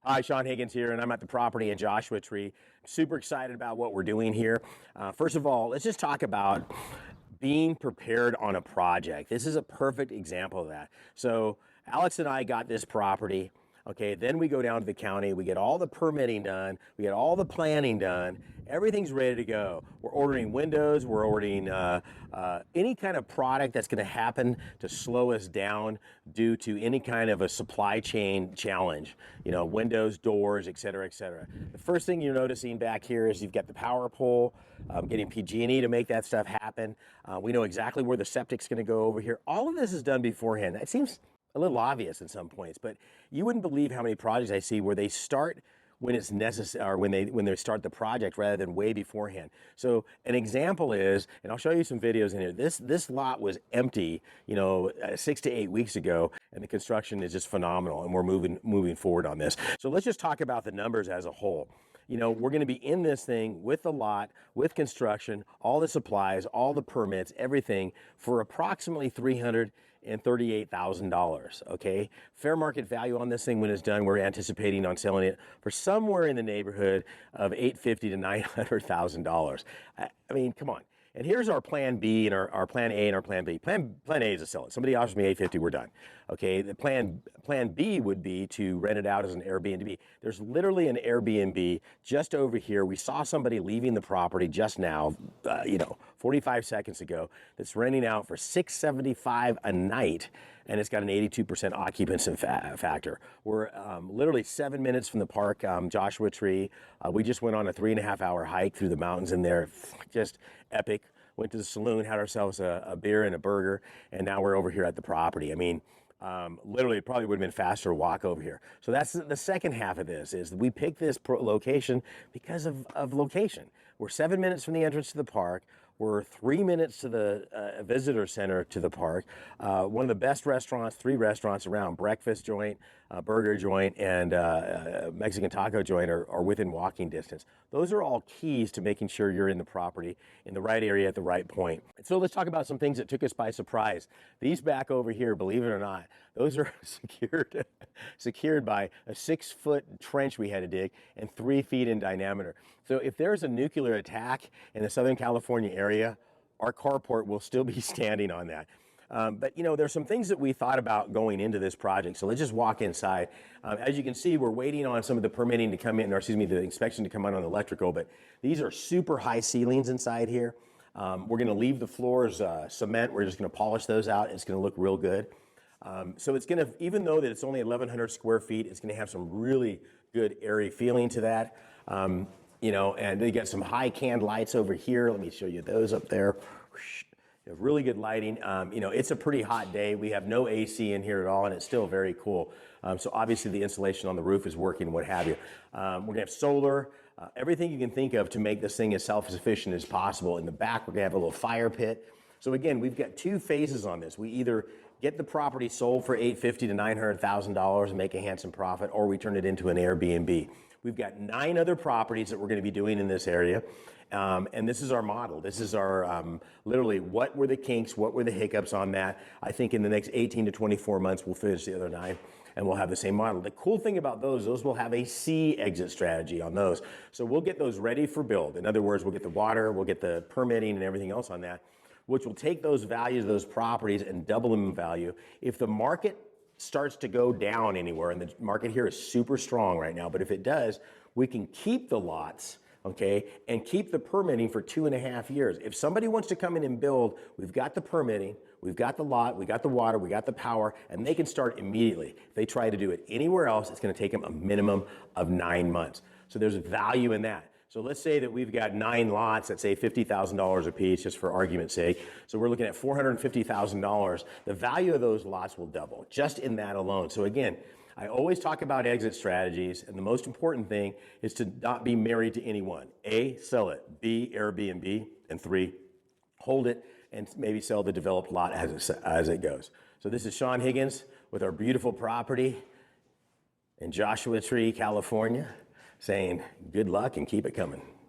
Hi, Sean Higgins here, and I'm at the property in Joshua Tree. Super excited about what we're doing here. First of all, let's just talk about being prepared on a project. This is a perfect example of that. So Alex and I got this property. Okay, then we go down to the county, we get all the permitting done, we get all the planning done, everything's ready to go. We're ordering windows, we're ordering any kind of product that's gonna happen to slow us down due to any kind of a supply chain challenge. You know, windows, doors, et cetera, et cetera. The first thing you're noticing back here is you've got the power pole, getting PG&E to make that stuff happen. We know exactly where the septic's gonna go over here. All of this is done beforehand. It seems a little obvious in some points, but you wouldn't believe how many projects I see where they start when it's necessary, or when they start the project rather than way beforehand. So an example is, and I'll show you some videos in here. This lot was empty, 6 to 8 weeks ago, and the construction is just phenomenal, and we're moving forward on this. So let's just talk about the numbers as a whole. We're going to be in this thing with the lot, with construction, all the supplies, all the permits, everything for approximately $338,000, okay? Fair market value on this thing when it's done, we're anticipating on selling it for somewhere in the neighborhood of $850,000 to $900,000. I mean, come on. And here's our plan B and our plan A and our plan B. Plan A is to sell it. Somebody offers me $850, we're done. Okay, the plan B would be to rent it out as an Airbnb. There's literally an Airbnb just over here. We saw somebody leaving the property just now, 45 seconds ago, that's renting out for $675 a night, and it's got an 82% occupancy factor. We're literally 7 minutes from the park, Joshua Tree. We just went on a 3.5-hour hike through the mountains in there, just epic. Went to the saloon, had ourselves a beer and a burger, and now we're over here at the property. I mean, literally, it probably would have been faster to walk over here. So that's the second half of this, is we picked this location because of location. We're 7 minutes from the entrance to the park. We're 3 minutes to the visitor center to the park. One of the best restaurants, 3 restaurants around, breakfast joint, burger joint, and Mexican taco joint are within walking distance. Those are all keys to making sure you're in the property, in the right area at the right point. So let's talk about some things that took us by surprise. These back over here, believe it or not, those are secured by a 6-foot trench we had to dig and 3 feet in diameter. So if there's a nuclear attack in the Southern California area, our carport will still be standing on that. But there's some things that we thought about going into this project. So let's just walk inside. As you can see, we're waiting on some of the permitting to come in, or excuse me, the inspection to come out on the electrical, but these are super high ceilings inside here. We're gonna leave the floors cement. We're just gonna polish those out. It's gonna look real good. So it's gonna, even though that it's only 1,100 square feet, it's gonna have some really good airy feeling to that. And they got some high canned lights over here. Let me show you those up there. You have really good lighting. It's a pretty hot day. We have no AC in here at all, and it's still very cool. So obviously the insulation on the roof is working, what have you. We're gonna have solar, everything you can think of to make this thing as self-sufficient as possible. In the back, we're gonna have a little fire pit. So again, we've got 2 phases on this. We either get the property sold for $850,000 to $900,000 and make a handsome profit, or we turn it into an Airbnb. We've got 9 other properties that we're going to be doing in this area, and this is our model. This is our, literally, what were the kinks, what were the hiccups on that. I think in the next 18 to 24 months, we'll finish the other 9, and we'll have the same model. The cool thing about those will have a C exit strategy on those. So we'll get those ready for build. In other words, we'll get the water, we'll get the permitting and everything else on that, which will take those values of those properties and double them in value. If the market starts to go down anywhere, and the market here is super strong right now, but if it does, we can keep the lots, okay, and keep the permitting for 2.5 years. If somebody wants to come in and build, we've got the permitting, we've got the lot, we got the water, we got the power, and they can start immediately. If they try to do it anywhere else, it's gonna take them a minimum of 9 months. So there's value in that. So let's say that we've got 9 lots that say $50,000 a piece, just for argument's sake. So we're looking at $450,000. The value of those lots will double just in that alone. So again, I always talk about exit strategies, and the most important thing is to not be married to anyone. A, sell it. B, Airbnb. And 3, hold it and maybe sell the developed lot as it goes. So this is Sean Higgins with our beautiful property in Joshua Tree, California, saying good luck and keep it coming.